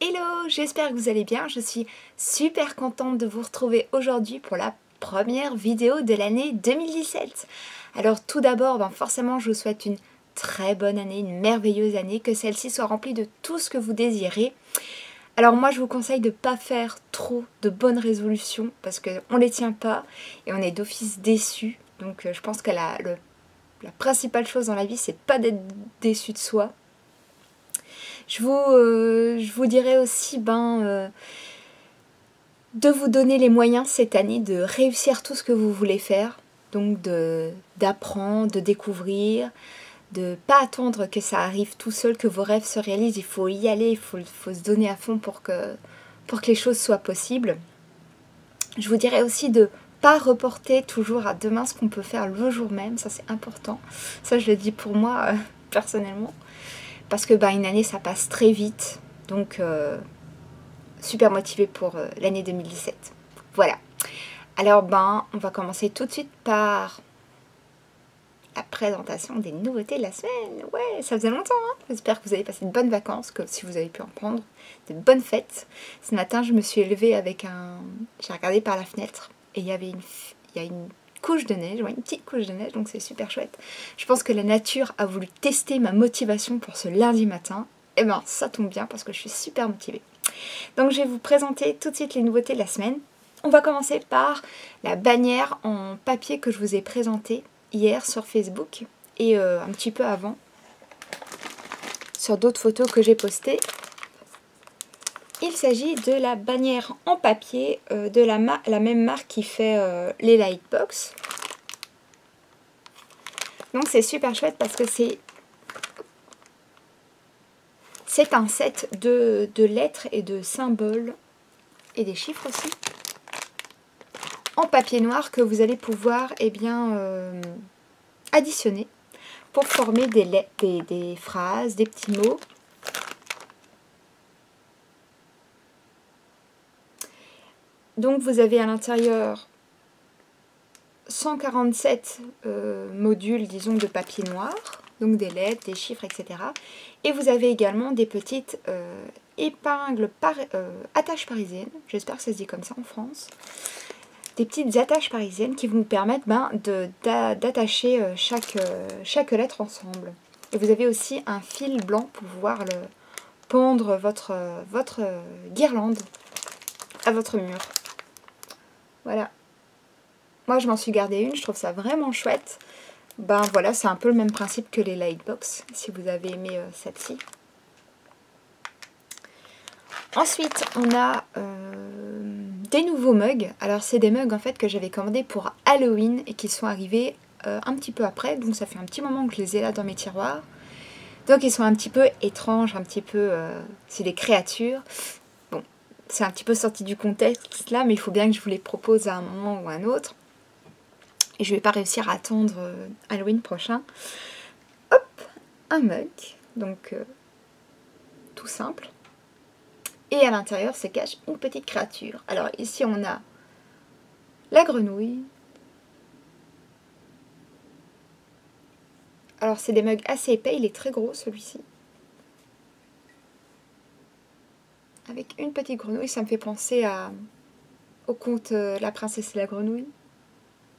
Hello, j'espère que vous allez bien. Je suis super contente de vous retrouver aujourd'hui pour la première vidéo de l'année 2017. Alors tout d'abord, forcément je vous souhaite une très bonne année, une merveilleuse année, que celle-ci soit remplie de tout ce que vous désirez. Alors moi je vous conseille de ne pas faire trop de bonnes résolutions parce qu'on ne les tient pas et on est d'office déçu. Donc je pense que la principale chose dans la vie, c'est pas d'être déçu de soi. Je vous dirais aussi de vous donner les moyens cette année de réussir tout ce que vous voulez faire. Donc d'apprendre, de découvrir, de ne pas attendre que ça arrive tout seul, que vos rêves se réalisent. Il faut y aller, il faut se donner à fond pour que les choses soient possibles. Je vous dirais aussi de ne pas reporter toujours à demain ce qu'on peut faire le jour même. Ça c'est important. Ça je le dis pour moi personnellement. Parce que une année ça passe très vite, donc super motivée pour l'année 2017. Voilà. Alors on va commencer tout de suite par la présentation des nouveautés de la semaine. Ouais, ça faisait longtemps, hein. J'espère que vous avez passé de bonnes vacances, que si vous avez pu en prendre, de bonnes fêtes. Ce matin je me suis élevée avec j'ai regardé par la fenêtre et il y a une couche de neige, une petite couche de neige, donc c'est super chouette. Je pense que la nature a voulu tester ma motivation pour ce lundi matin. Et ça tombe bien parce que je suis super motivée. Donc je vais vous présenter tout de suite les nouveautés de la semaine. On va commencer par la bannière en papier que je vous ai présentée hier sur Facebook et un petit peu avant sur d'autres photos que j'ai postées. Il s'agit de la bannière en papier de la même marque qui fait les Lightbox. Donc c'est super chouette parce que c'est un set de lettres et de symboles et des chiffres aussi en papier noir que vous allez pouvoir additionner pour former des phrases, des petits mots. Donc vous avez à l'intérieur 147 modules, disons, de papier noir, donc des lettres, des chiffres, etc. Et vous avez également des petites épingles, attaches parisiennes, j'espère que ça se dit comme ça en France, des petites attaches parisiennes qui vous permettent d'attacher chaque lettre ensemble. Et vous avez aussi un fil blanc pour pouvoir pondre votre guirlande à votre mur. Voilà. Moi, je m'en suis gardée une, je trouve ça vraiment chouette. Voilà, c'est un peu le même principe que les Lightbox, si vous avez aimé celle-ci. Ensuite, on a des nouveaux mugs. Alors, c'est des mugs en fait que j'avais commandés pour Halloween et qui sont arrivés un petit peu après. Donc, ça fait un petit moment que je les ai là dans mes tiroirs. Donc, ils sont un petit peu étranges, un petit peu... c'est des créatures. Bon, c'est un petit peu sorti du contexte là, mais il faut bien que je vous les propose à un moment ou à un autre. Et je ne vais pas réussir à attendre Halloween prochain. Hop, un mug, donc tout simple. Et à l'intérieur se cache une petite créature. Alors ici on a la grenouille. Alors c'est des mugs assez épais, il est très gros celui-ci. Avec une petite grenouille, ça me fait penser au conte La princesse et la grenouille.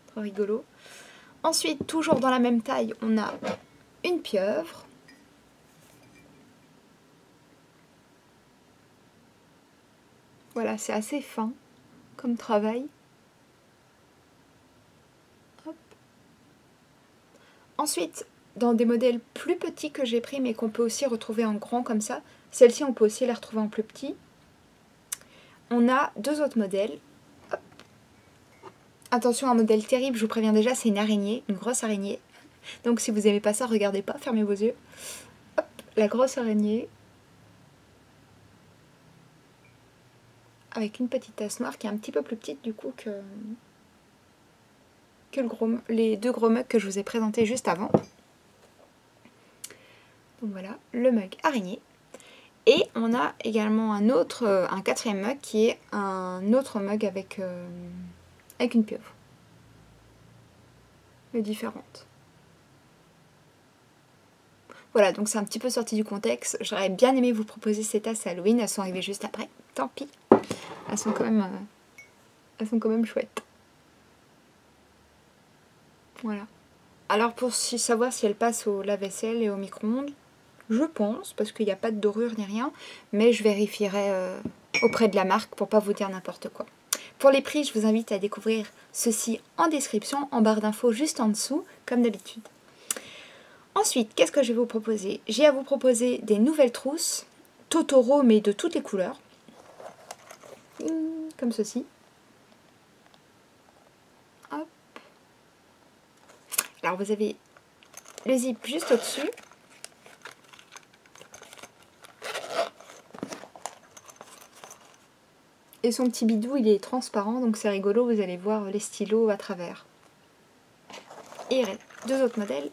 Trop rigolo. Ensuite, toujours dans la même taille, on a une pieuvre. Voilà, c'est assez fin comme travail. Hop. Ensuite, dans des modèles plus petits que j'ai pris, mais qu'on peut aussi retrouver en grand comme ça, celle-ci, on peut aussi la retrouver en plus petit. On a deux autres modèles. Hop. Attention, un modèle terrible, je vous préviens déjà, c'est une araignée, une grosse araignée. Donc si vous n'aimez pas ça, regardez pas, fermez vos yeux. Hop, la grosse araignée. Avec une petite tasse noire qui est un petit peu plus petite du coup que les deux gros mugs que je vous ai présentés juste avant. Donc voilà, le mug araignée. Et on a également un quatrième mug qui est un autre mug avec une pieuvre. Mais différente. Voilà, donc c'est un petit peu sorti du contexte. J'aurais bien aimé vous proposer ces tasses Halloween. Elles sont arrivées juste après. Tant pis. Elles sont quand même chouettes. Voilà. Alors pour savoir si elles passent au lave-vaisselle et au micro-ondes, je pense, parce qu'il n'y a pas de dorure ni rien, mais je vérifierai auprès de la marque pour pas vous dire n'importe quoi. Pour les prix, je vous invite à découvrir ceci en description, en barre d'infos juste en dessous, comme d'habitude. Ensuite, qu'est-ce que je vais vous proposer? J'ai à vous proposer des nouvelles trousses, Totoro, mais de toutes les couleurs. Comme ceci. Hop. Alors vous avez le zip juste au-dessus. Et son petit bidou, il est transparent, donc c'est rigolo, vous allez voir les stylos à travers. Et il reste deux autres modèles.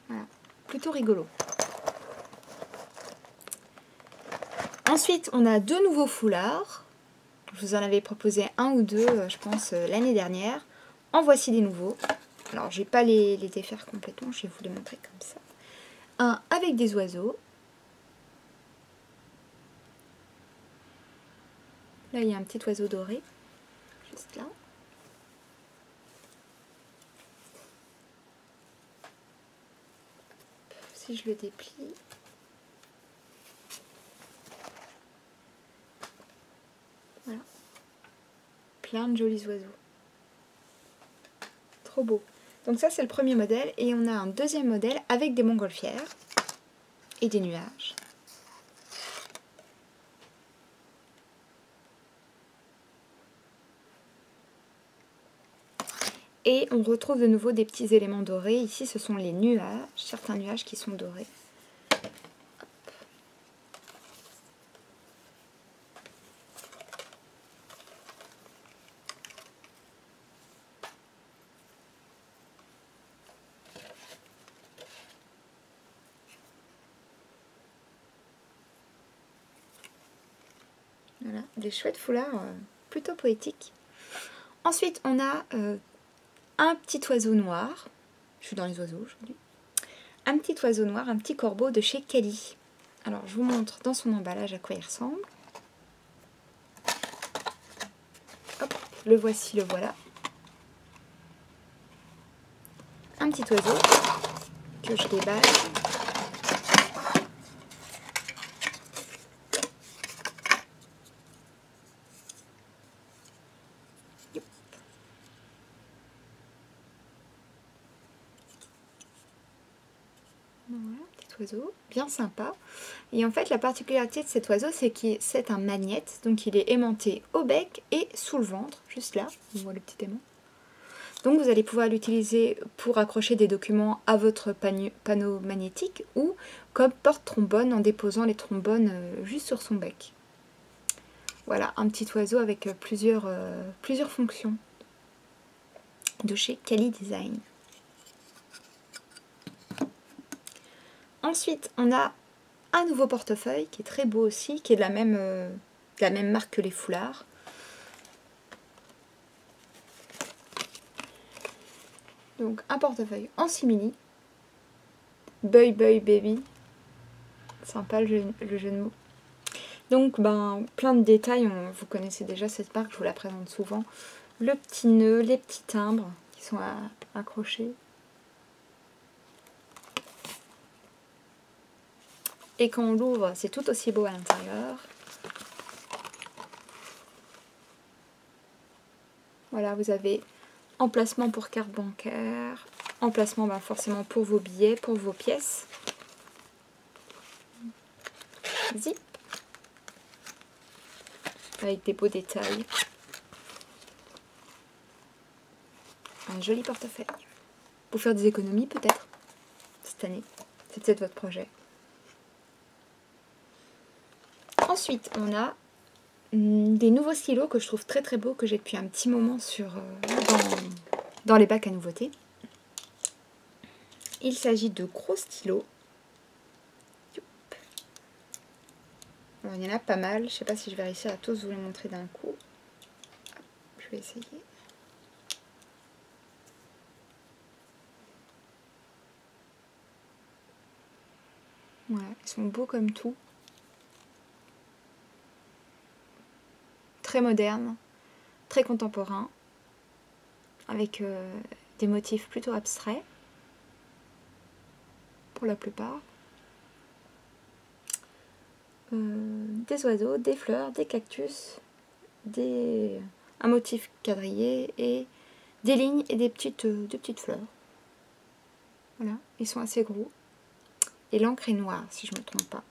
Voilà, plutôt rigolo. Ensuite, on a deux nouveaux foulards. Je vous en avais proposé un ou deux, je pense, l'année dernière. En voici des nouveaux. Alors, je ne vais pas les défaire complètement, je vais vous les montrer comme ça. Un avec des oiseaux. Là, il y a un petit oiseau doré, juste là. Si je le déplie. Voilà. Plein de jolis oiseaux. Trop beau. Donc ça, c'est le premier modèle. Et on a un deuxième modèle avec des montgolfières et des nuages. Et on retrouve de nouveau des petits éléments dorés. Ici, ce sont les nuages, certains nuages qui sont dorés. Hop. Voilà, des chouettes foulards plutôt poétiques. Ensuite, on a un petit oiseau noir. Je suis dans les oiseaux aujourd'hui. Un petit oiseau noir, un petit corbeau de chez Kelly. Alors, je vous montre dans son emballage à quoi il ressemble. Hop, le voici, le voilà. Un petit oiseau que je déballe. Voilà, petit oiseau, bien sympa. Et en fait, la particularité de cet oiseau, c'est que c'est un magnète. Donc, il est aimanté au bec et sous le ventre, juste là. On voit le petit aimant. Donc, vous allez pouvoir l'utiliser pour accrocher des documents à votre panneau magnétique ou comme porte-trombone en déposant les trombones juste sur son bec. Voilà, un petit oiseau avec plusieurs fonctions de chez Kelly Design. Ensuite, on a un nouveau portefeuille qui est très beau aussi, qui est de la même marque que les foulards. Donc un portefeuille en simili. Boy Boy Baby. Sympa le jeu de mots. Donc plein de détails, vous connaissez déjà cette marque, je vous la présente souvent. Le petit nœud, les petits timbres qui sont accrochés. Et quand on l'ouvre, c'est tout aussi beau à l'intérieur. Voilà, vous avez emplacement pour carte bancaire, emplacement forcément pour vos billets, pour vos pièces. Zip. Avec des beaux détails. Un joli portefeuille. Pour faire des économies peut-être cette année. C'est peut-être votre projet. Ensuite, on a des nouveaux stylos que je trouve très très beaux, que j'ai depuis un petit moment dans les bacs à nouveautés. Il s'agit de gros stylos. Alors, il y en a pas mal. Je ne sais pas si je vais réussir à tous vous les montrer d'un coup. Je vais essayer. Voilà, ils sont beaux comme tout. Très moderne, très contemporain, avec des motifs plutôt abstraits, pour la plupart. Des oiseaux, des fleurs, des cactus, un motif quadrillé et des lignes et des petites fleurs. Voilà, ils sont assez gros. Et l'encre est noire, si je ne me trompe pas.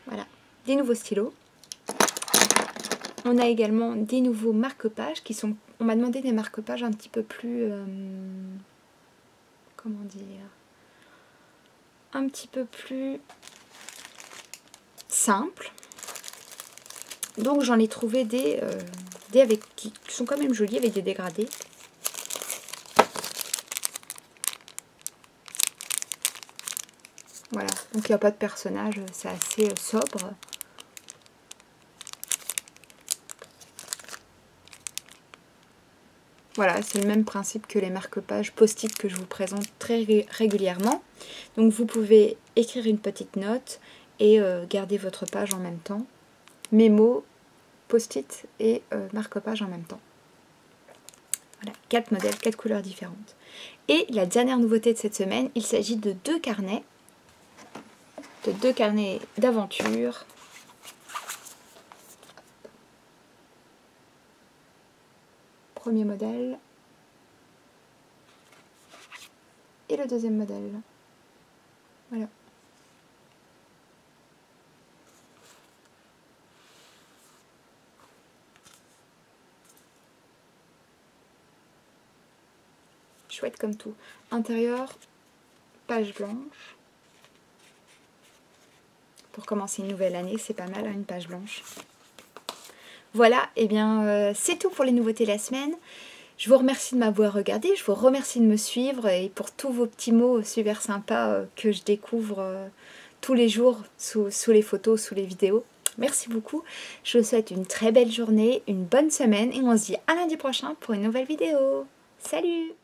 Voilà, des nouveaux stylos. On a également des nouveaux marque-pages qui sont... On m'a demandé des marque-pages un petit peu plus... comment dire? Un petit peu plus simples. Donc j'en ai trouvé des qui sont quand même jolis avec des dégradés. Voilà, donc il n'y a pas de personnage, c'est assez sobre. Voilà, c'est le même principe que les marque-pages post-it que je vous présente très régulièrement. Donc vous pouvez écrire une petite note et garder votre page en même temps. Mémo, post-it et marque-page en même temps. Voilà, 4 modèles, 4 couleurs différentes. Et la dernière nouveauté de cette semaine, il s'agit de deux carnets d'aventure. Premier modèle et le deuxième modèle. Voilà. Chouette comme tout. Intérieur, page blanche. Pour commencer une nouvelle année, c'est pas mal, hein, une page blanche. Voilà, et bien c'est tout pour les nouveautés de la semaine. Je vous remercie de m'avoir regardé, je vous remercie de me suivre et pour tous vos petits mots super sympas que je découvre tous les jours sous les photos, sous les vidéos. Merci beaucoup, je vous souhaite une très belle journée, une bonne semaine et on se dit à lundi prochain pour une nouvelle vidéo. Salut!